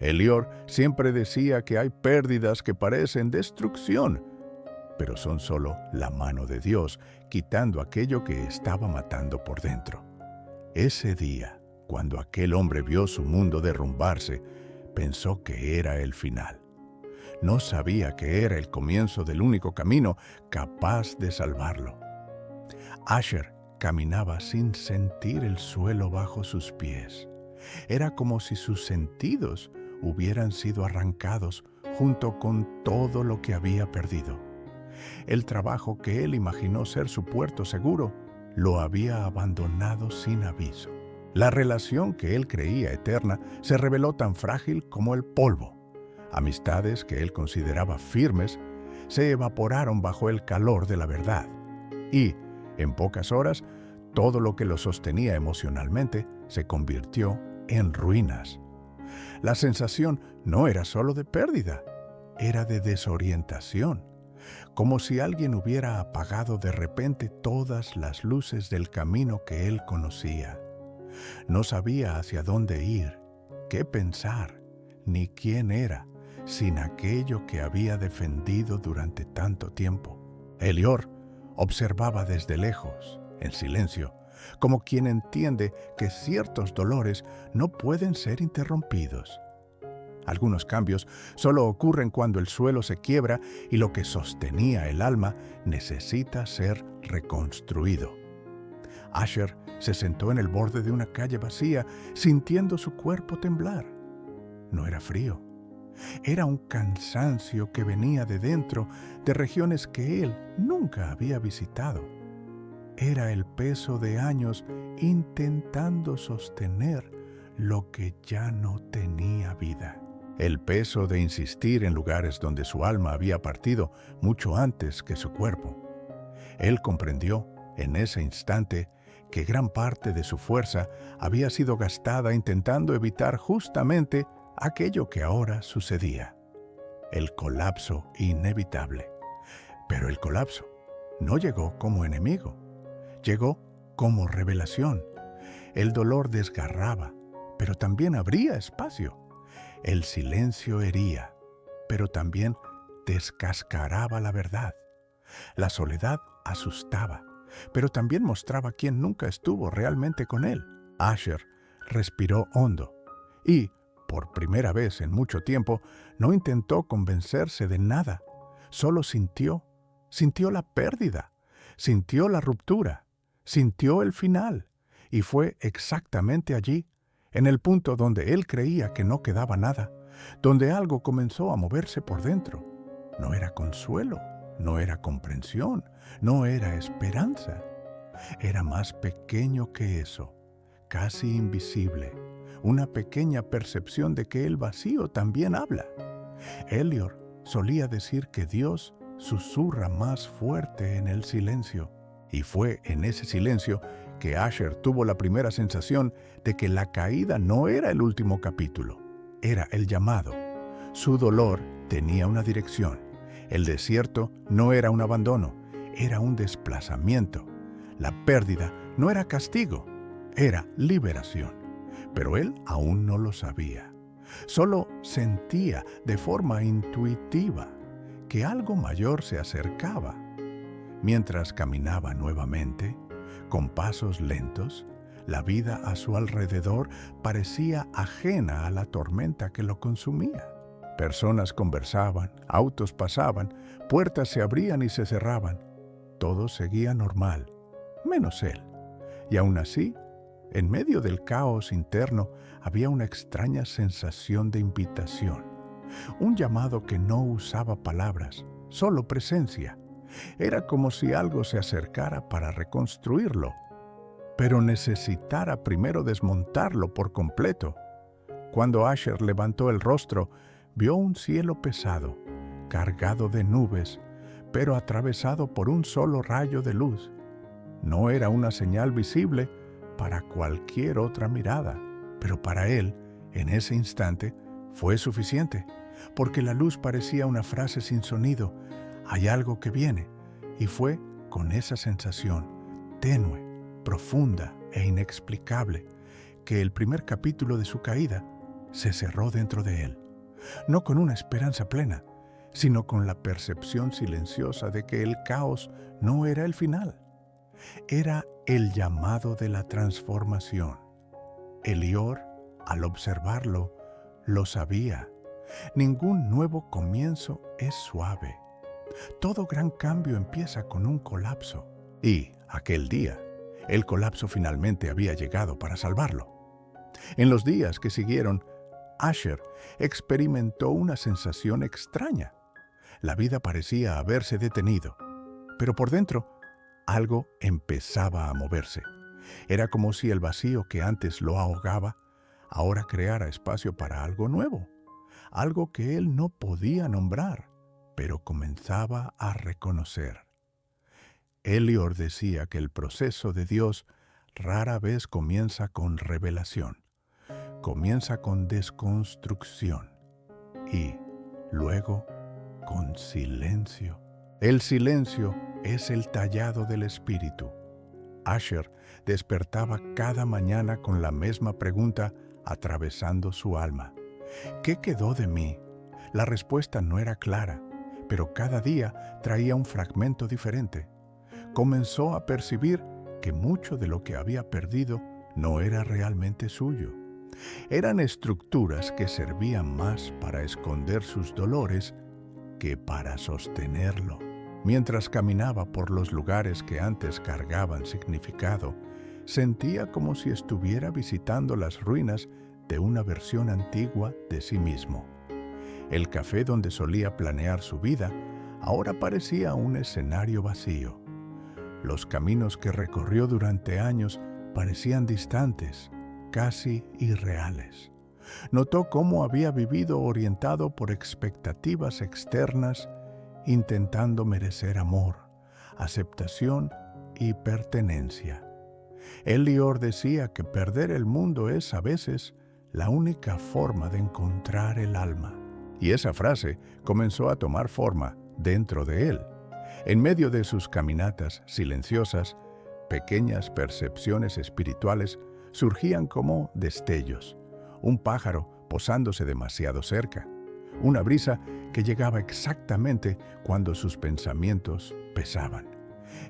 Elior siempre decía que hay pérdidas que parecen destrucción, pero son solo la mano de Dios quitando aquello que estaba matando por dentro. Ese día, cuando aquel hombre vio su mundo derrumbarse, pensó que era el final. No sabía que era el comienzo del único camino capaz de salvarlo. Asher caminaba sin sentir el suelo bajo sus pies. Era como si sus sentidos hubieran sido arrancados junto con todo lo que había perdido. El trabajo que él imaginó ser su puerto seguro lo había abandonado sin aviso. La relación que él creía eterna se reveló tan frágil como el polvo. Amistades que él consideraba firmes se evaporaron bajo el calor de la verdad. Y, en pocas horas, todo lo que lo sostenía emocionalmente se convirtió en ruinas. La sensación no era solo de pérdida, era de desorientación, como si alguien hubiera apagado de repente todas las luces del camino que él conocía. No sabía hacia dónde ir, qué pensar, ni quién era, sin aquello que había defendido durante tanto tiempo. Elior observaba desde lejos, en silencio, como quien entiende que ciertos dolores no pueden ser interrumpidos. Algunos cambios solo ocurren cuando el suelo se quiebra y lo que sostenía el alma necesita ser reconstruido. Asher se sentó en el borde de una calle vacía, sintiendo su cuerpo temblar. No era frío. Era un cansancio que venía de dentro, de regiones que él nunca había visitado. Era el peso de años intentando sostener lo que ya no tenía vida. El peso de insistir en lugares donde su alma había partido mucho antes que su cuerpo. Él comprendió, en ese instante, que gran parte de su fuerza había sido gastada intentando evitar justamente aquello que ahora sucedía. El colapso inevitable. Pero el colapso no llegó como enemigo. Llegó como revelación. El dolor desgarraba, pero también abría espacio. El silencio hería, pero también descascaraba la verdad. La soledad asustaba, pero también mostraba quién nunca estuvo realmente con él. Asher respiró hondo y, por primera vez en mucho tiempo, no intentó convencerse de nada. Solo sintió la pérdida, sintió la ruptura, sintió el final, y fue exactamente allí, en el punto donde él creía que no quedaba nada, donde algo comenzó a moverse por dentro. No era consuelo, no era comprensión, no era esperanza. Era más pequeño que eso, casi invisible, una pequeña percepción de que el vacío también habla. Elior solía decir que Dios susurra más fuerte en el silencio, y fue en ese silencio que Asher tuvo la primera sensación de que la caída no era el último capítulo, era el llamado. Su dolor tenía una dirección. El desierto no era un abandono, era un desplazamiento. La pérdida no era castigo, era liberación. Pero él aún no lo sabía. Solo sentía de forma intuitiva que algo mayor se acercaba. Mientras caminaba nuevamente, con pasos lentos, la vida a su alrededor parecía ajena a la tormenta que lo consumía. Personas conversaban, autos pasaban, puertas se abrían y se cerraban. Todo seguía normal, menos él. Y aún así, en medio del caos interno, había una extraña sensación de invitación. Un llamado que no usaba palabras, solo presencia. Era como si algo se acercara para reconstruirlo, pero necesitara primero desmontarlo por completo. Cuando Asher levantó el rostro, vio un cielo pesado, cargado de nubes, pero atravesado por un solo rayo de luz. No era una señal visible para cualquier otra mirada, pero para él, en ese instante, fue suficiente, porque la luz parecía una frase sin sonido: hay algo que viene, y fue con esa sensación, tenue, profunda e inexplicable, que el primer capítulo de su caída se cerró dentro de él, no con una esperanza plena, sino con la percepción silenciosa de que el caos no era el final. Era el llamado de la transformación. Elior, al observarlo, lo sabía. Ningún nuevo comienzo es suave. Todo gran cambio empieza con un colapso. Y, aquel día, el colapso finalmente había llegado para salvarlo. En los días que siguieron, Asher experimentó una sensación extraña. La vida parecía haberse detenido, pero por dentro algo empezaba a moverse. Era como si el vacío que antes lo ahogaba ahora creara espacio para algo nuevo, algo que él no podía nombrar, pero comenzaba a reconocer. Elior decía que el proceso de Dios rara vez comienza con revelación, comienza con desconstrucción y luego con silencio. El silencio es el tallado del espíritu. Asher despertaba cada mañana con la misma pregunta atravesando su alma. ¿Qué quedó de mí? La respuesta no era clara, pero cada día traía un fragmento diferente. Comenzó a percibir que mucho de lo que había perdido no era realmente suyo. Eran estructuras que servían más para esconder sus dolores que para sostenerlo. Mientras caminaba por los lugares que antes cargaban significado, sentía como si estuviera visitando las ruinas de una versión antigua de sí mismo. El café donde solía planear su vida ahora parecía un escenario vacío. Los caminos que recorrió durante años parecían distantes, casi irreales. Notó cómo había vivido orientado por expectativas externas, intentando merecer amor, aceptación y pertenencia. Elior decía que perder el mundo es a veces la única forma de encontrar el alma. Y esa frase comenzó a tomar forma dentro de él. En medio de sus caminatas silenciosas, pequeñas percepciones espirituales surgían como destellos. Un pájaro posándose demasiado cerca. Una brisa que llegaba exactamente cuando sus pensamientos pesaban.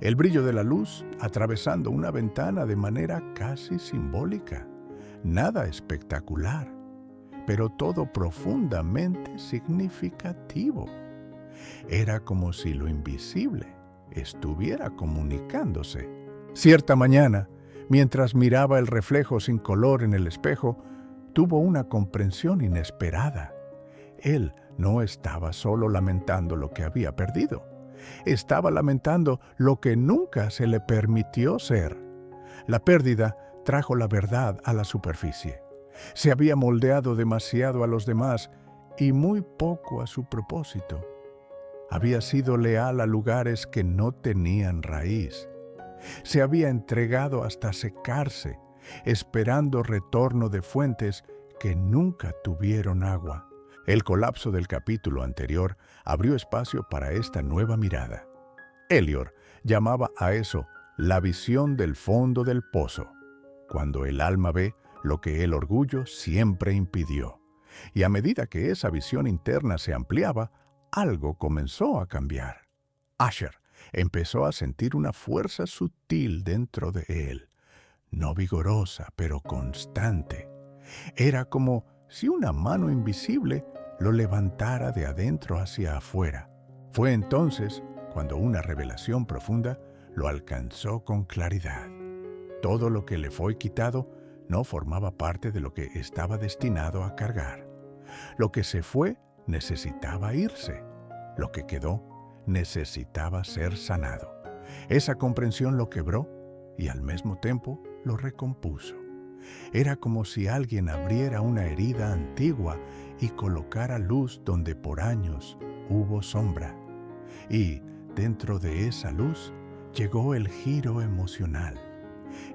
El brillo de la luz atravesando una ventana de manera casi simbólica. Nada espectacular, pero todo profundamente significativo. Era como si lo invisible estuviera comunicándose. Cierta mañana, mientras miraba el reflejo sin color en el espejo, tuvo una comprensión inesperada. Él no estaba solo lamentando lo que había perdido. Estaba lamentando lo que nunca se le permitió ser. La pérdida trajo la verdad a la superficie. Se había moldeado demasiado a los demás y muy poco a su propósito. Había sido leal a lugares que no tenían raíz. Se había entregado hasta secarse, esperando retorno de fuentes que nunca tuvieron agua. El colapso del capítulo anterior abrió espacio para esta nueva mirada. Elior llamaba a eso la visión del fondo del pozo, cuando el alma ve lo que el orgullo siempre impidió. Y a medida que esa visión interna se ampliaba, algo comenzó a cambiar. Asher empezó a sentir una fuerza sutil dentro de él, no vigorosa, pero constante. Era como si una mano invisible lo levantara de adentro hacia afuera. Fue entonces cuando una revelación profunda lo alcanzó con claridad. Todo lo que le fue quitado no formaba parte de lo que estaba destinado a cargar. Lo que se fue necesitaba irse. Lo que quedó necesitaba ser sanado. Esa comprensión lo quebró y al mismo tiempo lo recompuso. Era como si alguien abriera una herida antigua y colocara luz donde por años hubo sombra. Y dentro de esa luz llegó el giro emocional.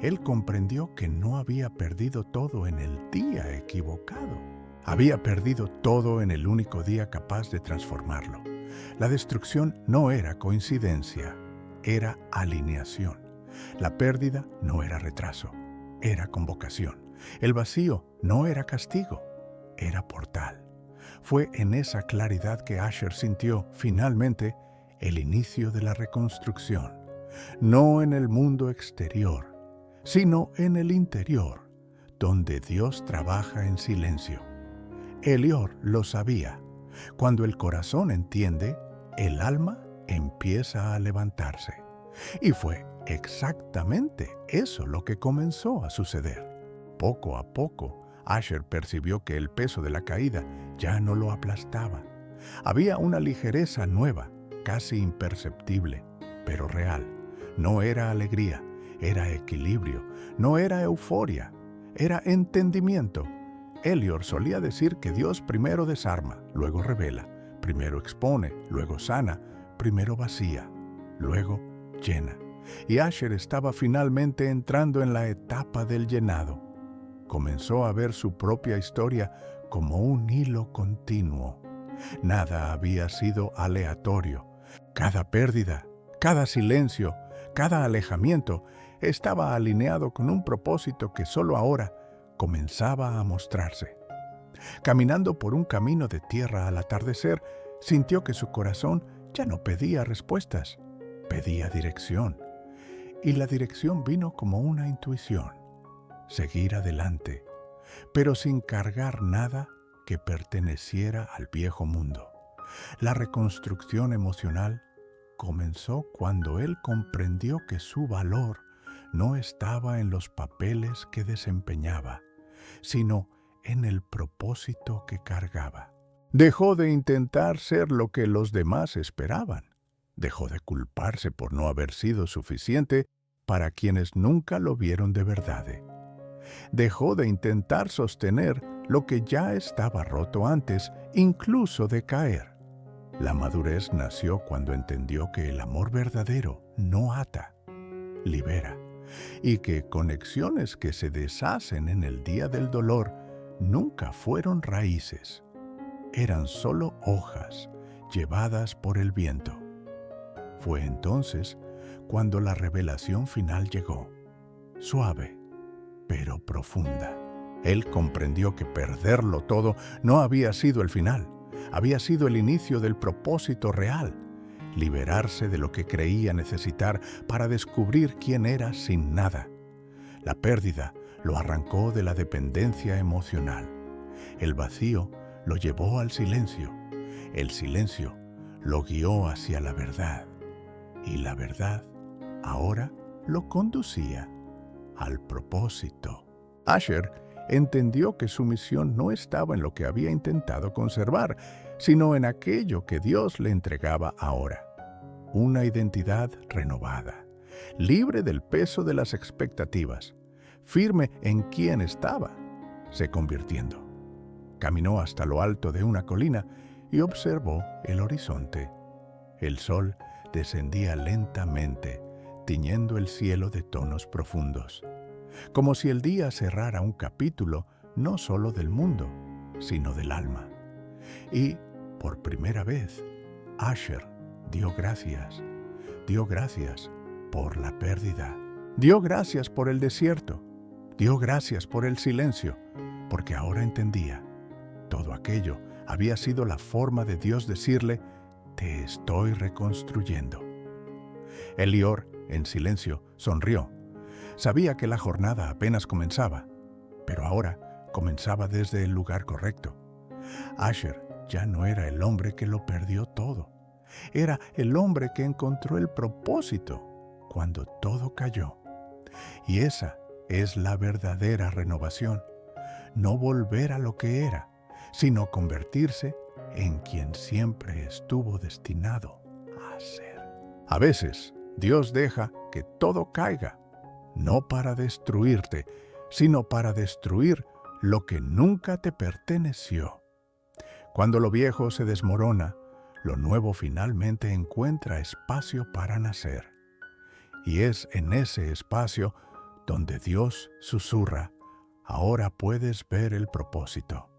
Él comprendió que no había perdido todo en el día equivocado. Había perdido todo en el único día capaz de transformarlo. La destrucción no era coincidencia, era alineación. La pérdida no era retraso, era convocación. El vacío no era castigo, era portal. Fue en esa claridad que Asher sintió, finalmente, el inicio de la reconstrucción. No en el mundo exterior, sino en el interior, donde Dios trabaja en silencio. Elior lo sabía. Cuando el corazón entiende, el alma empieza a levantarse. Y fue exactamente eso lo que comenzó a suceder. Poco a poco, Asher percibió que el peso de la caída ya no lo aplastaba. Había una ligereza nueva, casi imperceptible, pero real. No era alegría, era equilibrio, no era euforia, era entendimiento. Elior solía decir que Dios primero desarma, luego revela, primero expone, luego sana, primero vacía, luego llena. Y Asher estaba finalmente entrando en la etapa del llenado. Comenzó a ver su propia historia como un hilo continuo. Nada había sido aleatorio. Cada pérdida, cada silencio, cada alejamiento estaba alineado con un propósito que solo ahora comenzaba a mostrarse. Caminando por un camino de tierra al atardecer, sintió que su corazón ya no pedía respuestas, pedía dirección. Y la dirección vino como una intuición: seguir adelante, pero sin cargar nada que perteneciera al viejo mundo. La reconstrucción emocional comenzó cuando él comprendió que su valor no estaba en los papeles que desempeñaba, sino en el propósito que cargaba. Dejó de intentar ser lo que los demás esperaban. Dejó de culparse por no haber sido suficiente para quienes nunca lo vieron de verdad. Dejó de intentar sostener lo que ya estaba roto antes, incluso de caer. La madurez nació cuando entendió que el amor verdadero no ata, libera, y que conexiones que se deshacen en el día del dolor nunca fueron raíces, eran solo hojas llevadas por el viento. Fue entonces cuando la revelación final llegó, suave, pero profunda. Él comprendió que perderlo todo no había sido el final, había sido el inicio del propósito real, liberarse de lo que creía necesitar para descubrir quién era sin nada. La pérdida lo arrancó de la dependencia emocional. El vacío lo llevó al silencio. El silencio lo guió hacia la verdad. Y la verdad ahora lo conducía al propósito. Asher entendió que su misión no estaba en lo que había intentado conservar, sino en aquello que Dios le entregaba ahora. Una identidad renovada, libre del peso de las expectativas, firme en quien estaba, se convirtiendo. Caminó hasta lo alto de una colina y observó el horizonte. El sol descendía lentamente, tiñendo el cielo de tonos profundos, como si el día cerrara un capítulo no solo del mundo, sino del alma. Y, por primera vez, Asher dio gracias por la pérdida, dio gracias por el desierto, dio gracias por el silencio, porque ahora entendía, todo aquello había sido la forma de Dios decirle: te estoy reconstruyendo. Elior, en silencio, sonrió. Sabía que la jornada apenas comenzaba, pero ahora comenzaba desde el lugar correcto. Asher ya no era el hombre que lo perdió todo. Era el hombre que encontró el propósito cuando todo cayó. Y esa es la verdadera renovación. No volver a lo que era, sino convertirse en quien siempre estuvo destinado a ser. A veces, Dios deja que todo caiga, no para destruirte, sino para destruir lo que nunca te perteneció. Cuando lo viejo se desmorona, lo nuevo finalmente encuentra espacio para nacer. Y es en ese espacio donde Dios susurra: ahora puedes ver el propósito.